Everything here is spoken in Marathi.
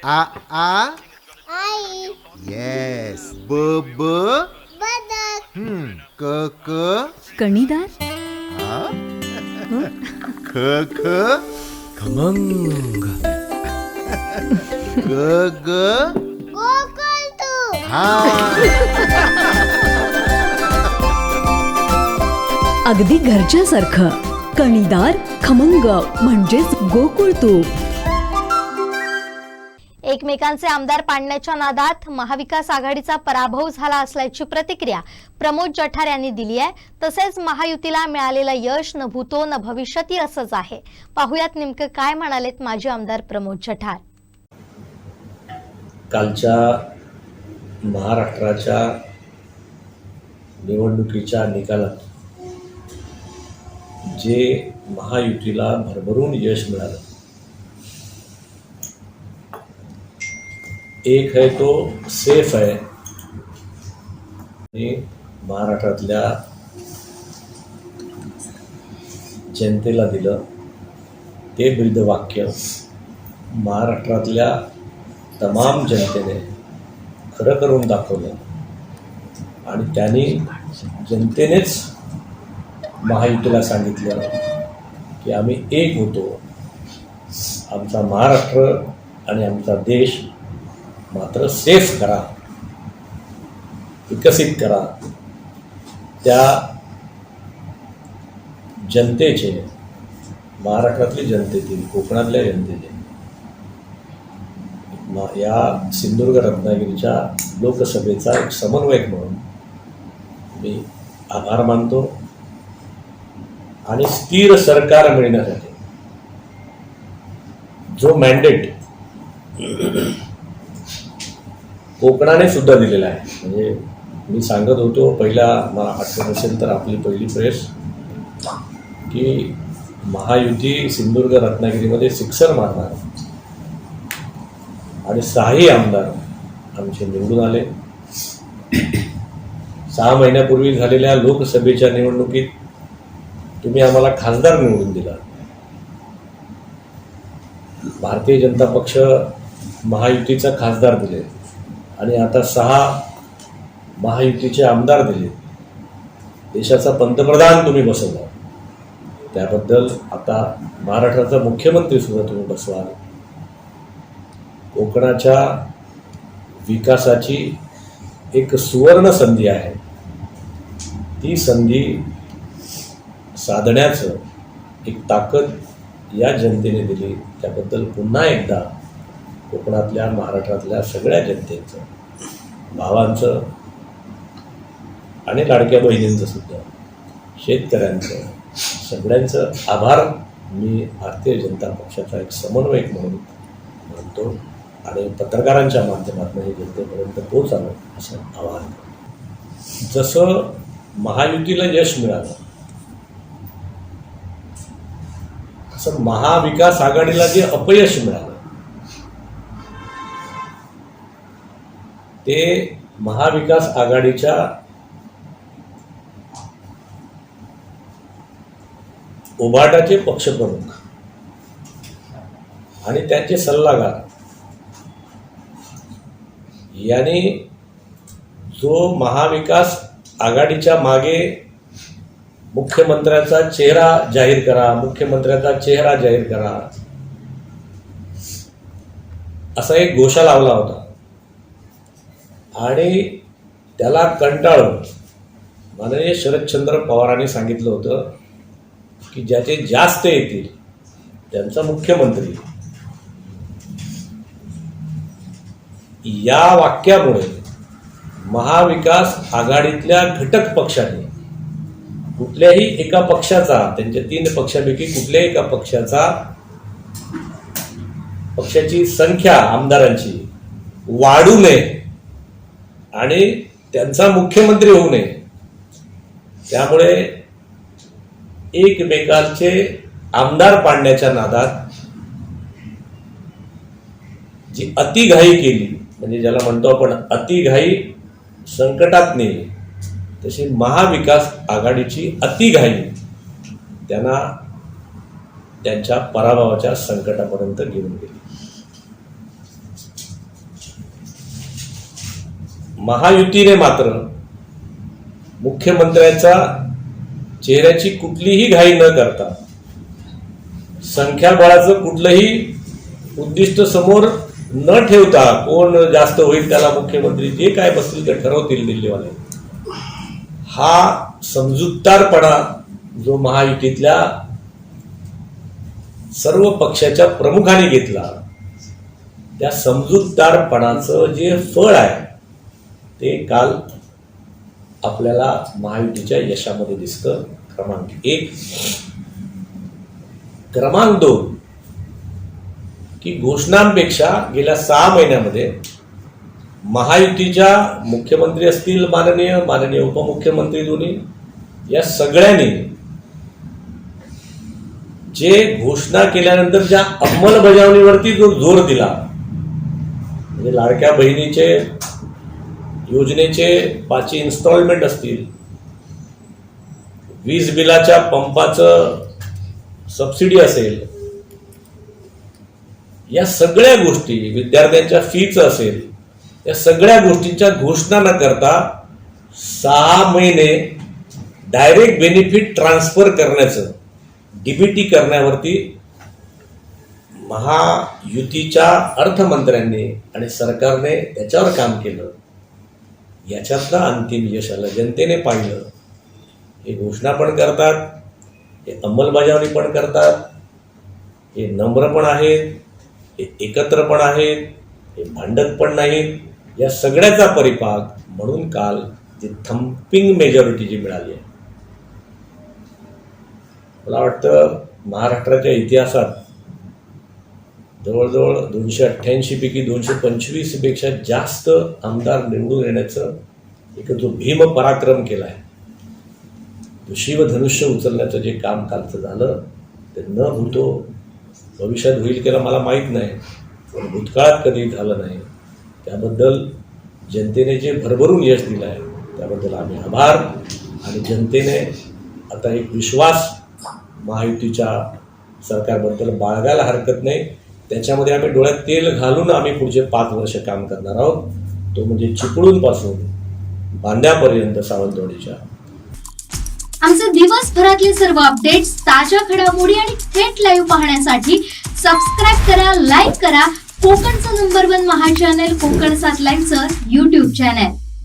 आ आ आई. येस. ब ब बदक. क क कणीदार. आ ख ख खमंग. ग ग गोकुळ तू. हा. अगदी घरच्यासारखं. कणीदार खमंग म्हणजेच गोकुळ तूप. एकमेकांचे आमदार पाडण्याच्या नादात महाविकास आघाडीचा पराभव झाला असल्याची प्रतिक्रिया प्रमोद जठार यांनी दिली आहे. तसेच महायुतीला मिळालेलं यश न भूतो न भविष्यती असंच आहे. पाहुयात नेमकं काय म्हणालेत माजी आमदार प्रमोद जठार. कालच्या महाराष्ट्राच्या निवडणुकीच्या निकालात जे महायुतीला भरभरून यश मिळालं, एक है तो सेफ आहे आणि महाराष्ट्रातल्या जनतेला दिलं ते ब्रीदवाक्य महाराष्ट्रातल्या तमाम जनतेने खरं करून दाखवलं आणि त्यांनी जनतेनेच महायुतीला सांगितलं की आम्ही एक होतो. आमचा महाराष्ट्र आणि आमचा देश मात्र सेफ करा, विकसित करा. त्या जनतेचे, महाराष्ट्रातली जनतेतील, कोकणातल्या जनतेचे, या सिंधुदुर्ग रत्नागिरीच्या लोकसभेचा एक समन्वयक म्हणून मी आभार मानतो. आणि स्थिर सरकार मिळण्यासाठी जो मॅन्डेट कोकणाने सुद्धा दिलेला आहे, म्हणजे मी सांगत होतो पहिला, मला आठवत असेल तर आपली पहिली प्रेस, की महायुती सिंधुदुर्ग रत्नागिरीमध्ये सिक्सर मारणार आणि 6ही आमदार आमचे निवडून आले. 6 महिन्यापूर्वी झालेल्या लोकसभेच्या निवडणुकीत तुम्ही आम्हाला खासदार निवडून दिला. भारतीय जनता पक्ष महायुतीचा खासदार दिले आणि आता 6 महायुतीचे आमदार दिले. देशाचा पंतप्रधान तुम्ही बसवला, त्याबद्दल आता महाराष्ट्राचा मुख्यमंत्री सुद्धा तुम्ही बसवाल. कोकणाच्या विकासाची एक सुवर्ण संधी आहे. ती संधी साधण्याचं एक ताकद या जनतेने दिली. त्याबद्दल पुन्हा एकदा कोकणातल्या, महाराष्ट्रातल्या सगळ्या जनतेचं, भावांचं आणि लाडक्या बहिणींचं सुद्धा, शेतकऱ्यांचं, सगळ्यांचं आभार मी भारतीय जनता पक्षाचा एक समन्वयक म्हणून मानतो आणि पत्रकारांच्या माध्यमातून हे जनतेपर्यंत पोहोचावं असं आवाहन करतो. जसं महायुतीला यश मिळालं, असं महाविकास आघाडीला जे अपयश मिळालं ते महाविकास आघाडीच्या उभाटाचे पक्षप्रमुख आणि त्यांचे सल्लागार यांनी जो महाविकास आघाडीच्या मागे मुख्यमंत्र्याचा चेहरा जाहीर करा, मुख्यमंत्र्याचा चेहरा जाहीर करा, असा एक घोषा लावला होता. आणि त्याला कंटाळून माननीय शरदचंद्र पवारांनी सांगितलं होतं की ज्याचे जास्त येतील त्यांचा मुख्यमंत्री. या वाक्यामुळे महाविकास आघाडीतल्या घटक पक्षाने कुठल्याही एका पक्षाचा, त्यांच्या 3 पक्षापैकी कुठल्याही एका पक्षाची संख्या आमदारांची वाढू नये आणि त्यांचा मुख्यमंत्री होऊ नये. त्यामुळे एकमेकांचे आमदार पाडण्याच्या नादात जी अतिघाई केली, म्हणजे ज्याला म्हणतो आपण अतिघाई संकटात नेली, तशी महाविकास आघाडीची अतिघाई त्यांना त्यांच्या पराभवाच्या संकटापर्यंत घेऊन गेली. महायुतीने मात्र मुख्यमंत्र्यांचा चेहऱ्याची कुठलीही घाई न करता, संख्याबळाचं कुठलंही उद्दिष्ट समोर न ठेवता, कोण जास्त होईल त्याला मुख्यमंत्री जे काय बसतील ते ठरवतील दिल्लीवाले, हा समजूतदारपणा जो महायुतीतल्या सर्व पक्षाच्या प्रमुखांनी घेतला, त्या समजूतदारपणाचं जे फळ आहे ते काल आपल्याला महायुतीच्या यशामध्ये दिसतं. क्रमांक 1. क्रमांक 2 की घोषणांपेक्षा गेल्या 6 महिन्यामध्ये महायुतीच्या मुख्यमंत्री असतील माननीय उपमुख्यमंत्री दोन्ही, या सगळ्यांनी जे घोषणा केल्यानंतर ज्या अंमलबजावणीवरती जो जोर दिला, म्हणजे लाडक्या बहिणीचे योजनेचे 5 इन्स्टॉलमेंट असतील, वीज बिलाच्या पंपाचं सबसिडी असेल, या सगळ्या गोष्टी, विद्यार्थ्यांच्या फीचं असेल, या सगळ्या गोष्टींच्या घोषणा न करता 6 महिने डायरेक्ट बेनिफिट ट्रान्सफर करण्याचं, डीबीटी करण्यावरती महायुतीच्या अर्थमंत्र्यांनी आणि सरकारने त्याच्यावर काम केलं. याच्यातलं अंतिम यश आलं, जनतेने पाहिलं. हे घोषणा पण करतात, हे अंमलबजावणी पण करतात, हे नम्र पण आहेत, हे एकत्र पण आहेत, हे भांडत पण नाहीत. या सगळ्याचा परिपाक म्हणून काल जी थम्पिंग मेजॉरिटी जी मिळाली आहे, मला वाटतं महाराष्ट्राच्या इतिहासात जवळजवळ 288 पैकी 225 पेक्षा जास्त आमदार निवडून येण्याचं एक जो भीम पराक्रम केला आहे, तो शिवधनुष्य उचलण्याचं जे काम कालचं झालं ते न भूतो भविष्यात होईल केलं मला माहीत नाही, पण भूतकाळात कधी झालं नाही. त्याबद्दल जनतेने जे भरभरून यश दिलं आहे त्याबद्दल आम्ही आभार. आणि जनतेने आता एक विश्वास महायुतीच्या सरकारबद्दल बाळगायला हरकत नाही. त्याच्यामध्ये आम्ही डोळ्यात तेल घालून आम्ही पुढचे 5 वर्ष काम करणार आहोत. तो म्हणजे चिपळूणपासून बांद्यापर्यंत सावंतवाडीच्या. आमचे दिवसभरातले सर्व अपडेट्स, ताज्या घडामोडी आणि थेट लाईव्ह पाहण्यासाठी सबस्क्राईब करा, लाईक करा कोकणचं नंबर 1 महा चॅनल कोकण 7 लाईव्हचं YouTube चॅनल.